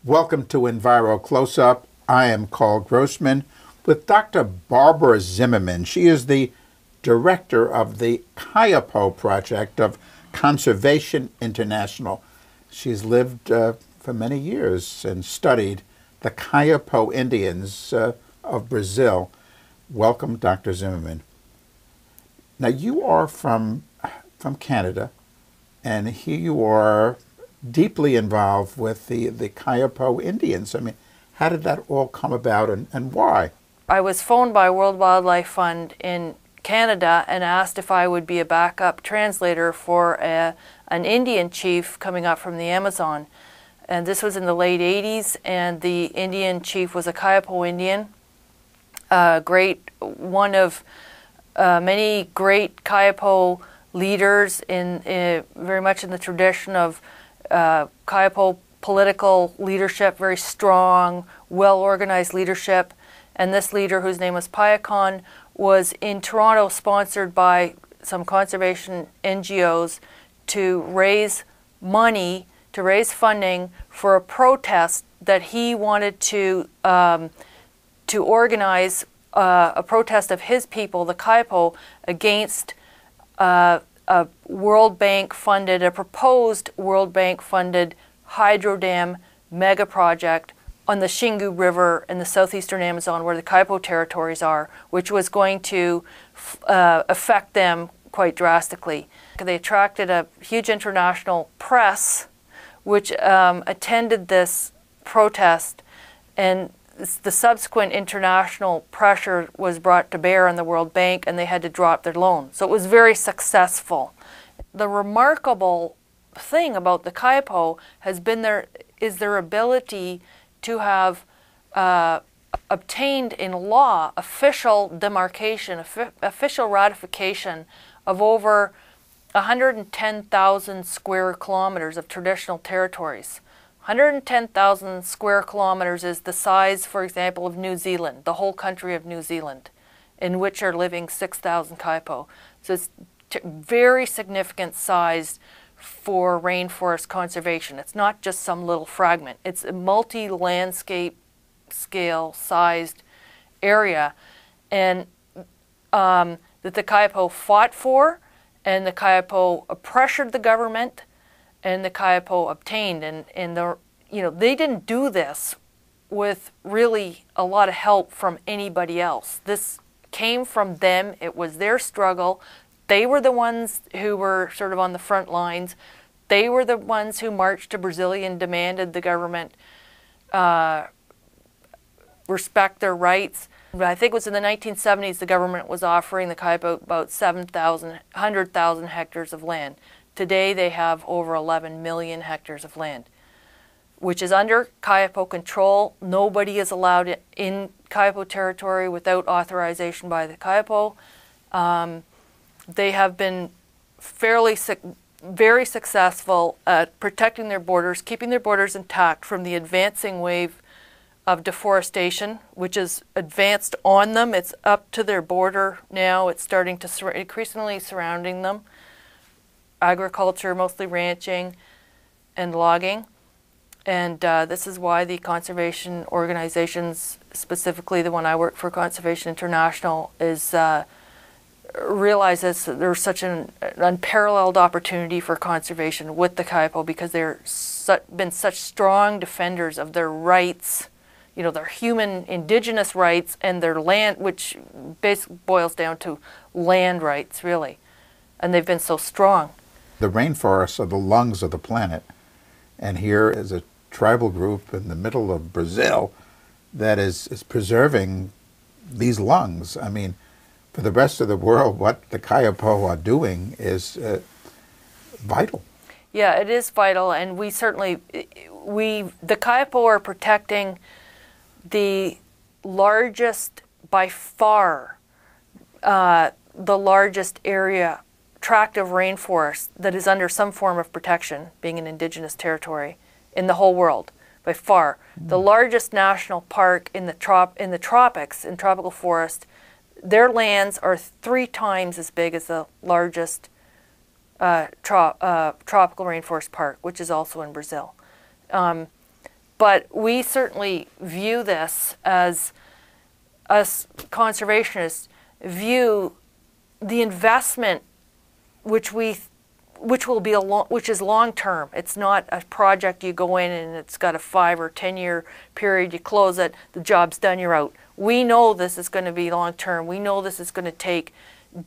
Welcome to Enviro Close-Up. I am Carl Grossman with Dr. Barbara-Zimmerman. She is the director of the Kayapo Project of Conservation International. She's lived for many years and studied the Kayapo Indians of Brazil. Welcome, Dr. Zimmerman. Now, you are from Canada, and here you are deeply involved with the Kayapo Indians. I mean, how did that all come about and why? I was phoned by World Wildlife Fund in Canada and asked if I would be a backup translator for an Indian chief coming up from the Amazon. And this was in the late 80s, and the Indian chief was a Kayapo Indian, one of many great Kayapo leaders very much in the tradition of Kayapo political leadership, very strong, well-organized leadership. And this leader, whose name was Paiakan, was in Toronto, sponsored by some conservation NGOs to raise money, to raise funding for a protest that he wanted to organize, a protest of his people, the Kayapo, against a World Bank funded, a proposed World Bank funded hydro dam mega project on the Xingu River in the southeastern Amazon, where the Kayapo territories are, which was going to affect them quite drastically. They attracted a huge international press which attended this protest, and the subsequent international pressure was brought to bear on the World Bank, and they had to drop their loan. So it was very successful. The remarkable thing about the Kayapo has been their ability to have obtained in law official demarcation, official ratification of over 110,000 square kilometers of traditional territories. 110,000 square kilometers is the size, for example, of New Zealand, the whole country of New Zealand, in which are living 6,000 Kayapo. So it's very significant size for rainforest conservation. It's not just some little fragment. It's a multi-landscape scale sized area, and that the Kayapo fought for, and the Kayapo pressured the government, and the Kayapo obtained. And they didn't do this with really a lot of help from anybody else. This came from them. It was their struggle. They were the ones who were sort of on the front lines. They were the ones who marched to Brasilia and demanded the government respect their rights. I think it was in the 1970s the government was offering the Kayapo about 100,000 hectares of land. Today they have over 11 million hectares of land, which is under Kayapo control. Nobody is allowed in Kayapo territory without authorization by the Kayapo. They have been very successful at protecting their borders, keeping their borders intact from the advancing wave of deforestation, which is advanced on them. It's up to their border now. It's starting to increasingly surrounding them. Agriculture, mostly ranching and logging. And this is why the conservation organizations, specifically the one I work for, Conservation International, realizes that there's such an unparalleled opportunity for conservation with the Kayapo, because they're been such strong defenders of their rights, their human indigenous rights and their land, which basically boils down to land rights, really. And they've been so strong. The rainforests are the lungs of the planet, and here is a tribal group in the middle of Brazil that is preserving these lungs. I mean, for the rest of the world, what the Kayapo are doing is vital. Yeah, it is vital, and the Kayapo are protecting the largest, by far, the largest tract of rainforest that is under some form of protection, being an indigenous territory, in the whole world, by far. The largest national park in the tropics, in tropical forest, their lands are 3 times as big as the largest tropical rainforest park, which is also in Brazil. But we certainly view this as, us conservationists view the investment which will be which is long term. It's not a project you go in and it's got a 5 or 10 year period, you close it, the job's done, you're out. We know this is going to be long term. We know this is going to take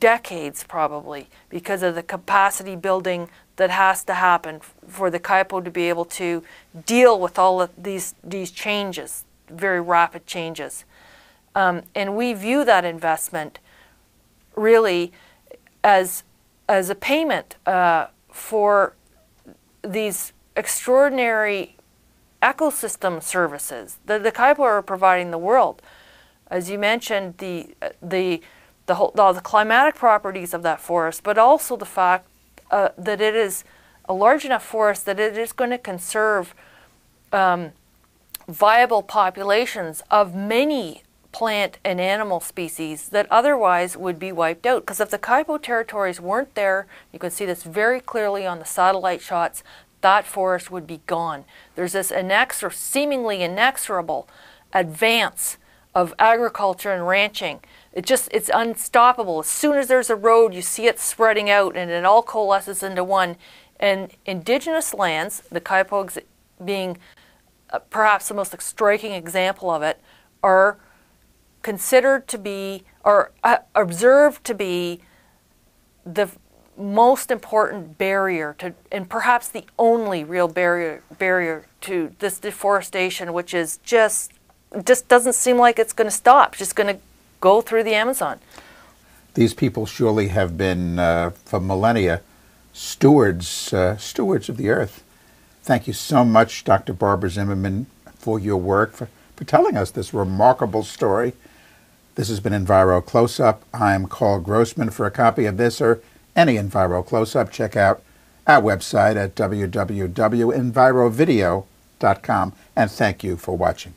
decades probably, because of the capacity building that has to happen for the Kayapo to be able to deal with all of these changes, very rapid changes. And we view that investment really as a payment for these extraordinary ecosystem services that the Kayapo are providing the world. As you mentioned, all the climatic properties of that forest, but also the fact that it is a large enough forest that it is going to conserve viable populations of many plant and animal species that otherwise would be wiped out. Because if the Kayapo territories weren't there, you can see this very clearly on the satellite shots, that forest would be gone. There's this seemingly inexorable advance of agriculture and ranching. It's unstoppable. As soon as there's a road, you see it spreading out and it all coalesces into one. And indigenous lands, the Kayapo being perhaps the most striking example of it, are considered to be, or observed to be, the most important barrier to, and perhaps the only real barrier to this deforestation, which is just doesn't seem like it's going to stop. It's just going to go through the Amazon. These people surely have been, for millennia, stewards of the earth. Thank you so much, Dr. Barbara-Zimmerman, for your work, for telling us this remarkable story. This has been Enviro Close-Up. I am Carl Grossman. For a copy of this or any Enviro Close-Up, check out our website at www.envirovideo.com. And thank you for watching.